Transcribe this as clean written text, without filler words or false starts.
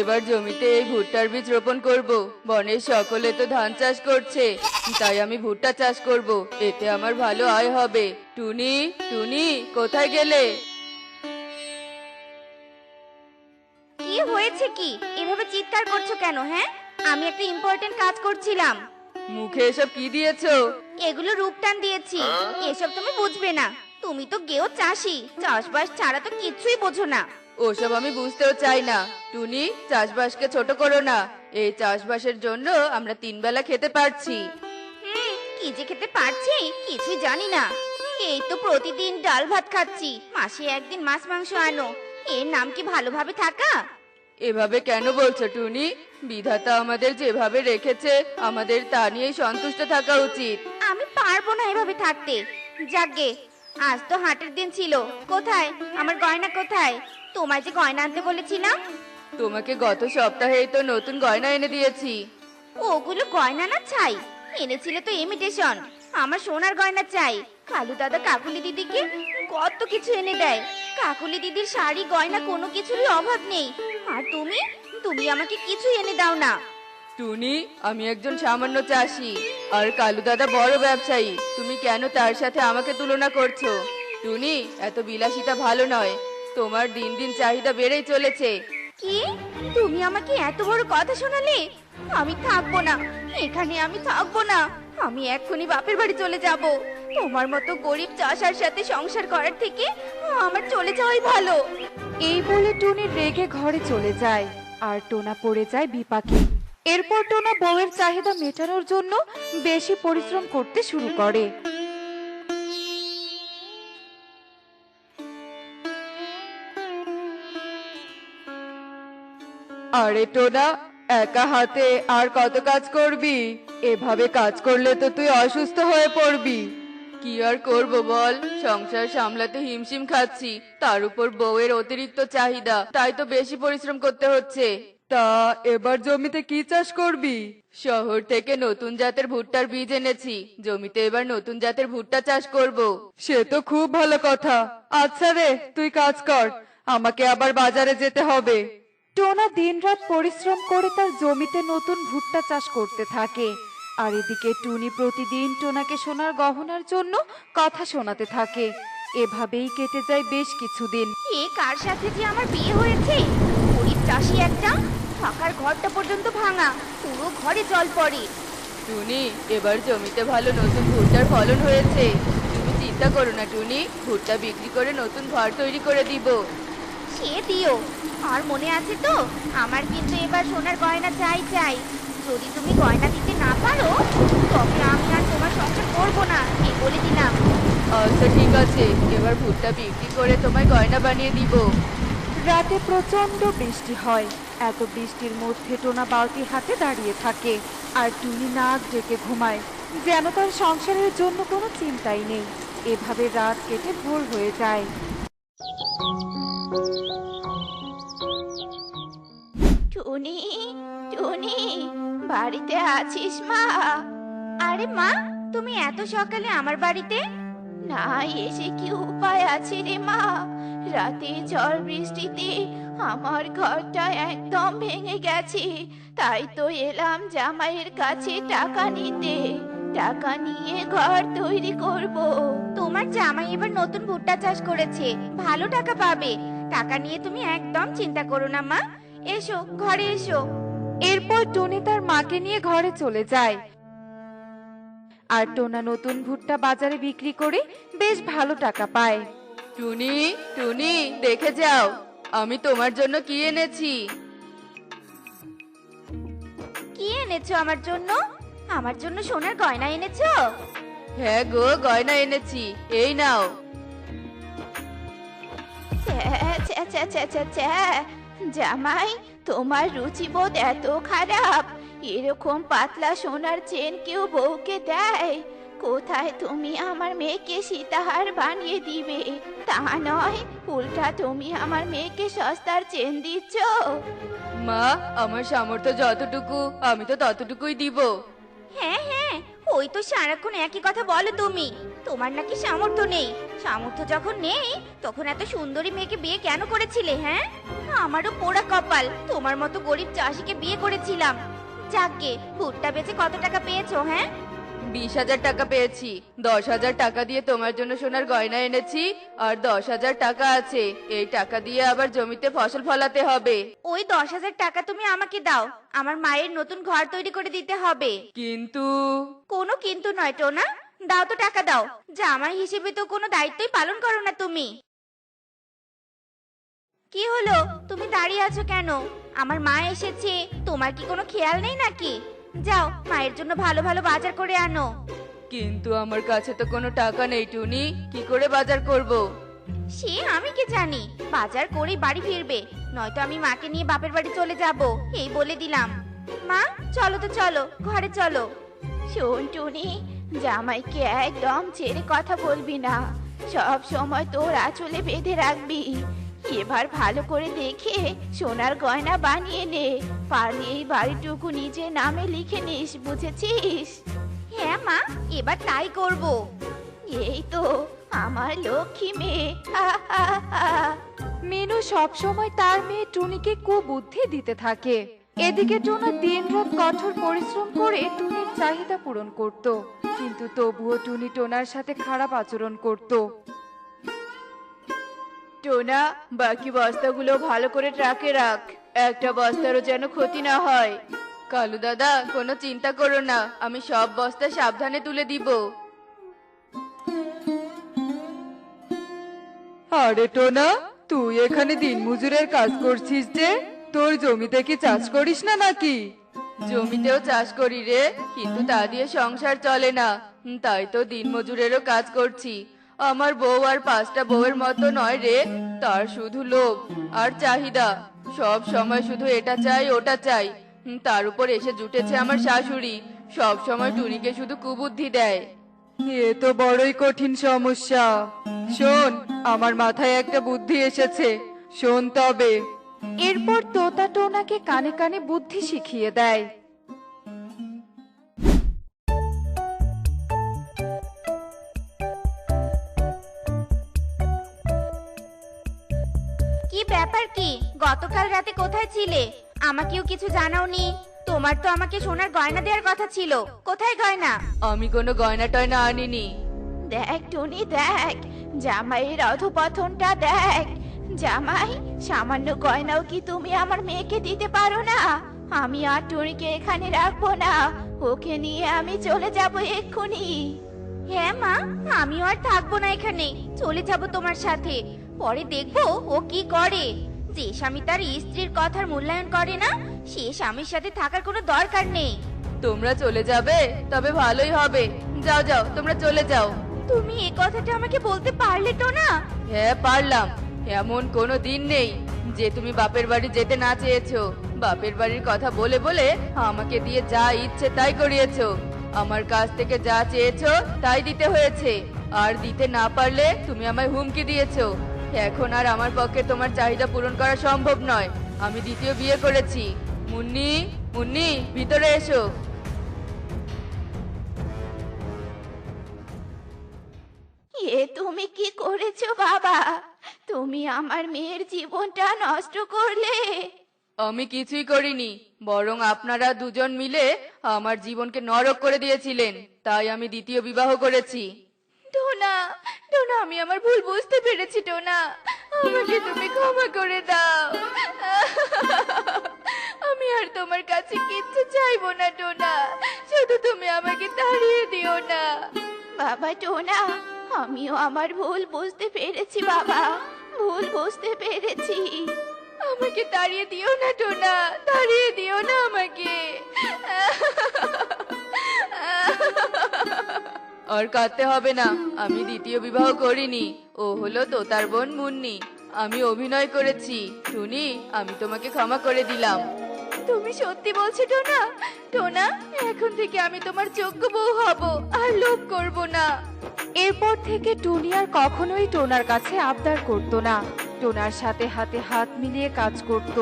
এবার জমিতে এই ভুট্টার বীজ রোপণ করব। বনের সকলে তো ধান চাষ করছে, তাই আমি ভুট্টা চাষ করব। এতে আমার ভালো আয় হবে। টুনি, টুনি, কোথায় গেলে? কি হয়েছে কি? এভাবে চিৎকার করছো কেন? হ্যাঁ, আমি একটা ইম্পর্টেন্ট কাজ করছিলাম। মুখে এসব কি দিয়েছো? এগুলো রূপটান দিয়েছি। এসব তুমি বুঝবে না। তুমি তো গেও চাষি, চাষবাস ছাড়া তো কিছুই বোঝো না। ওসব আমি বুঝতেও চাই না। টুনি, চাষবাসকে ছোট করো না। এই চাষবাসের জন্য আমরা 3 বেলা খেতে পারছি। কি যে খেতে পারছি কিছুই জানি না। এই তো প্রতিদিন ডাল ভাত খাচ্ছি, মাসে একদিন মাছ মাংস আনো। এর নাম কি ভালোভাবে থাকা? এভাবে কেন বলছো টুনি? বিধাতা আমাদের যেভাবে রেখেছে আমাদের তা নিয়েই সন্তুষ্ট থাকা উচিত। আমি পারবো না এভাবে থাকতে। যাকগে, আজ তো হাটের দিন ছিল। কোথায় আমার গয়না? কোথায় তোমায় যে গয়না আনতে বলেছিলাম? তোমাকে গত সপ্তাহেই তো নতুন গয়না এনে দিয়েছি। ওগুলো গয়না না চাই, এনেছিলে তো ইমিটেশন। আমার সোনার গয়না চাই। কালু দাদা কাকুলি দিদিকে কত কিছু এনে দেয়। কাকুলি দিদির শাড়ি গয়না কোনো কিছুরই অভাব নেই। আর তুমি তুমি আমাকে কিছু এনে দাও না। টুনি, আমি একজন সামান্য চাষি, আর কালু দাদা বড় ব্যবসায়ী। তুমি কেন তার সাথে আমাকে তুলনা করছো? টুনি, এত বিলাসিতা ভালো নয়। তোমার দিন দিন চাহিদা বেড়েই চলেছে। কি? তুমি আমাকে এত বড় কথা শোনালে? আমি থাকবো না, এখানে আমি থাকবো না। আমি এক্ষুনি বাপের বাড়ি চলে যাব। তোমার মতো গরিব চাষার সাথে সংসার করার থেকে আমার চলে যাওয়াই ভালো। এই বলে টুনি রেগে ঘরে চলে যায়, আর টোনা পড়ে যায় বিপাকে। এরপর টোনা বউয়ের চাহিদা মেটানোর জন্য বেশি পরিশ্রম করতে শুরু করে। আরে টোনা, একা হাতে আর কত কাজ করবি? এভাবে কাজ করলে তো তুই অসুস্থ হয়ে পড়বি। কি আর করব বল, সংসার সামলাতে হিমশিম খাচ্ছি। তার উপর বউয়ের অতিরিক্ত চাহিদা, তাই তো বেশি পরিশ্রম করতে হচ্ছে। তা এবার জমিতে কি চাষ করবি? শহর থেকে নতুন জাতের ভুট্টার বীজ এনেছি। জমিতে এবার নতুন জাতের ভুট্টা চাষ করব। সে তো খুব ভালো কথা। আচ্ছা রে, তুই কাজ কর, আমাকে আবার বাজারে যেতে হবে। টোনা দিনরাত পরিশ্রম করে তার জমিতে নতুন ভুট্টা চাষ করতে থাকে। আর এদিকে টুনি প্রতিদিন টোনাকে সোনার গহনার জন্য কথা শোনাতে থাকে। এভাবেই কেটে যায় বেশ কিছুদিন। এ কার সাথে যে আমার বিয়ে হয়েছে? গরিব চাষি একটা, থাকার ঘরটা পর্যন্ত ভাঙা, পুরো ঘরে জল পড়ে। টুনি, এবার জমিতে ভালো নতুন ভুট্টার ফলন হয়েছে। তুমি চিন্তা করো না টুনি, ভুট্টা বিক্রি করে নতুন ঘর তৈরি করে দিব। সে দিও। আর মনে আছে তো, আমার কিন্তু এবার সোনার গয়না চাই চাই। যদি তুমি গয়না দিতে না পারো, তবে আমি আর তোমার সংসার করবো না, এই বলে দিলাম। আচ্ছা ঠিক আছে, এবার ভুট্টা বিক্রি করে তোমায় গয়না বানিয়ে দিব। রাতে প্রচন্ড বৃষ্টি হয়। এত বৃষ্টির মধ্যে টোনা বালতি হাতে দাঁড়িয়ে থাকে, আর টুনি নাক ডেকে ঘুমায়, যেন তার সংসারের জন্য কোনো চিন্তাই নেই। এভাবে রাত কেটে ভোর হয়ে যায়। টুনি, টুনি, বাড়িতে আছিস মা? আরে মা, তুমি এত সকালে আমার বাড়িতে? না এসে কি উপায় আছে রে মা? রাতে ঝড় বৃষ্টিতে আমার ঘরটা একদম ভেঙে গেছে। তাই তো এলাম জামাইয়ের কাছে টাকা নিতে। টাকা নিয়ে ঘর তৈরি করব। তোমার জামাই এবার নতুন ভুট্টা চাষ করেছে, ভালো টাকা পাবে। টাকা নিয়ে তুমি একদম চিন্তা করো না মা। এসো, ঘরে এসো। এরপর টুনি তার মাকে নিয়ে ঘরে চলে যায়। আর টোনা নতুন ভুট্টা বাজারে বিক্রি করে বেশ ভালো টাকা পায়। টুনি, টুনি, দেখে যাও, আমি তোমার জন্য কি এনেছি। কি এনেছো আমার জন্য? আমার জন্য সোনার গয়না এনেছো? হ্যাঁ গো, গয়না এনেছি, এই নাও। ছ্যা, ছ্যা, ছ্যা, ছ্যা, ছ্যা, ছ্যা। জামাই, তোমার রুচিবোধ এত খারাপ? এরকম পাতলা সোনার চেন কেউ বউকে দেয়? কোথায় তুমি আমার মেয়েকে সীতাহার বানিয়ে দিবে, তা নয় উল্টা তুমি আমার মেয়েকে সস্তার চেন দিচ্ছ। মা, আমার সামর্থ্য যতটুকু আমি তো ততটুকুই দিব। হ্যাঁ হ্যাঁ, ওই তো সারাক্ষণ একই কথা বলো তুমি। তোমার নাকি সামর্থ্য নেই। সামর্থ্য যখন নেই, তখন এত সুন্দরী মেয়েকে বিয়ে কেন করেছিলে? হ্যাঁ, আমারও পোড়া কপাল, তোমার মতো গরিব চাষিকে বিয়ে করেছিলাম। যাকগে, ভুট্টা বেচে কত টাকা পেয়েছো? হ্যাঁ, 20,000 টাকা পেয়েছি। 10,000 টাকা দিয়ে তোমার জন্য সোনার গয়না এনেছি, আর 10,000 টাকা আছে। এই টাকা দিয়ে আবার জমিতে ফসল ফলাতে হবে। ওই 10,000 টাকা তুমি আমাকে দাও, আমার মায়ের নতুন ঘর তৈরি করে দিতে হবে। কিন্তু কোনো কিন্তু নয় টোনা, দাও তো টাকা দাও। জামাই হিসেবে তো কোনো দায়িত্বই পালন করো না তুমি। কি হলো, তুমি দাঁড়িয়ে আছো কেন? আমার মা এসেছে, তোমার কি কোনো খেয়াল নেই নাকি? যাও, মায়ের জন্য ভালো ভালো বাজার করে আনো। কিন্তু আমার কাছে তো কোনো টাকা নেই টুনি, কি করে বাজার করব? সে আমি কি জানি, বাজার করে বাড়ি ফিরবে, নয়তো আমি মাকে নিয়ে বাপের বাড়ি চলে যাব, এই বলে দিলাম। মা, চলো তো চলো, ঘরে চলো। শোন টুনি, জামাইকে একদম ছেড়ে কথা বলবি না, সব সময় তোর আঁচলে বেঁধে রাখবি। এবার ভালো করে দেখে সোনার গয়না বানিয়ে নে, পারলে এই বাড়িটুকু নিজের নামে লিখে নিস, বুঝেছিস? হ্যাঁ মা, এবার তাই করব। এই তো আমার লক্ষ্মী মেয়ে। মিনু সব সময় তার মেয়ে টুনিকে কুবুদ্ধি দিতে থাকে। এদিকে টোনা দিনরাত কঠোর পরিশ্রম করে টুনির চাহিদা পূরণ করত, কিন্তু তবুও টুনি টোনার সাথে খারাপ আচরণ করত। টোনা, বাকি বস্তাগুলো ভালো করে ট্রাকে রাখ, একটা বস্তারও যেন ক্ষতি না হয়। কালু দাদা, কোনো চিন্তা করো না, আমি সব বস্তা সাবধানে তুলে দিব। আরে টোনা, তুই এখানে দিনমজুরের কাজ করছিস যে? তোর জমিতে কি চাষ করিস না নাকি? জমিতেও চাষ করি রে, কিন্তু তা দিয়ে সংসার চলে না, তাই তো দিনমজুরেরও কাজ করছি। আমার বউ আর 5টা বউয়ের মতো নয় রে, তার শুধু লোভ আর চাহিদা, সব সময় শুধু এটা চাই ওটা চাই। তার উপর এসে জুটেছে আমার শাশুড়ি, সব সময় টুনিকে শুধু কুবুদ্ধি দেয়। এ তো বড়ই কঠিন সমস্যা। শোন, আমার মাথায় একটা বুদ্ধি এসেছে, শোন তবে। এরপর তোতা টোনাকে কানে কানে বুদ্ধি শিখিয়ে দেয়। কি ব্যাপার কি, গতকাল রাতে কোথায় ছিলে? আমাকেও কিছু জানাওনি। তোমার তো আমাকে সোনার গয়না দেওয়ার কথা ছিল, কোথায় গয়না? আমি কোনো গয়না টয়না আনিনি। দেখ টুনি দেখ, জামাইয়ের অধপতনটা দেখ। জামাই, সামান্য গয়নাও কি তুমি আমার মেয়েকে দিতে পারো না? আমি আর টুনিকে এখানে রাখবো না, ওকে নিয়ে আমি চলে যাব এক্ষুনি। হ্যাঁ মা, আমিও আর থাকবো না এখানে, চলে যাব তোমার সাথে। পরে দেখবো ও কি করে। যে স্বামী তার স্ত্রীর কথার মূল্যায়ন করে না, সে স্বামীর সাথে থাকার কোনো দরকার নেই। তোমরা চলে যাবে? তবে ভালোই হবে। যাও যাও, তোমরা চলে যাও। তুমি এই কথাটা আমাকে বলতে পারলে তো না? হ্যাঁ পারলাম, এমন কোনো দিন নেই যে তুমি বাপের বাড়ি যেতে না চেয়েছো। বাপের বাড়ির কথা বলে বলে আমাকে দিয়ে যা ইচ্ছে তাই করিয়েছো। আমার কাছ থেকে যা চেয়েছো তাই দিতে হয়েছে, আর দিতে না পারলে তুমি আমায় হুমকি দিয়েছো। এখন আর আমার পক্ষে তোমার চাহিদা পূরণ করা সম্ভব নয়। আমি দ্বিতীয় বিয়ে করেছি। মুন্নি, মুন্নি, ভিতরে এসো। এ তুমি কি করেছো বাবা? তুমি আমার মেয়ের জীবনটা নষ্ট করলে। আমি কিছুই করিনি, বরং আপনারা দুজন মিলে আমার জীবনকে নরক করে দিয়েছিলেন, তাই আমি দ্বিতীয় বিবাহ করেছি। টোনা, টোনা, আমি আমার ভুল বুঝতে পেরেছি টোনা, আমাকে তুমি ক্ষমা করে দাও। আমি আর তোমার কাছে কিচ্ছু চাইবো না টোনা, শুধু তুমি আমাকে তাড়িয়ে দিও না। বাবা টোনা, আমিও আমার ভুল বুঝতে পেরেছি বাবা, ভুল বুঝতে পেরেছি। আমাকে তাড়িয়ে দিও না টোনা, তাড়িয়ে দিও না আমাকে। আর কাঁদতে হবে না, আমি দ্বিতীয় বিবাহ করিনি। ও হলো তোতার বোন মুন্নি। আমি অভিনয় করেছি। টুনি, আমি তোমাকে ক্ষমা করে দিলাম। তুমি সত্যি বলছো টোনা? টোনা, এখন থেকে আমি তোমার যোগ্য বউ হব, আর লোভ করব না। এরপর থেকে টুনি আর কখনোই টোনার কাছে আবদার করত না, টোনার সাথে হাতে হাত মিলিয়ে কাজ করত।